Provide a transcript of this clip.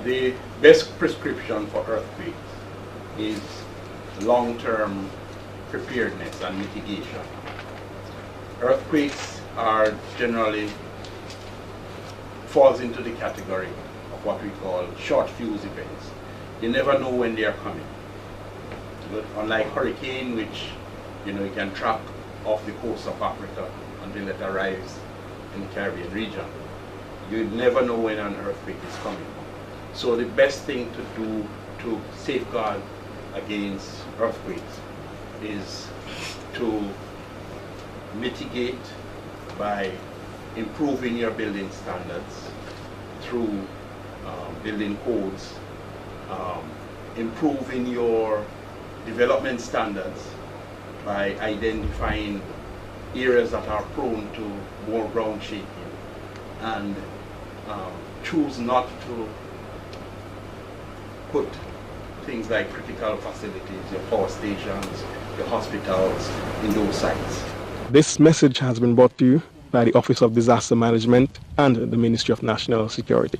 The best prescription for earthquakes is long-term preparedness and mitigation. Earthquakes are generally falls into the category of what we call short fuse events. You never know when they are coming. But unlike hurricane, which you can track off the coast of Africa until it arrives in the Caribbean region, you never know when an earthquake is coming. So the best thing to do to safeguard against earthquakes is to mitigate by improving your building standards through building codes, improving your development standards by identifying areas that are prone to more ground shaking, and choose not to put things like critical facilities, your power stations, your hospitals in those sites. This message has been brought to you by the Office of Disaster Management and the Ministry of National Security.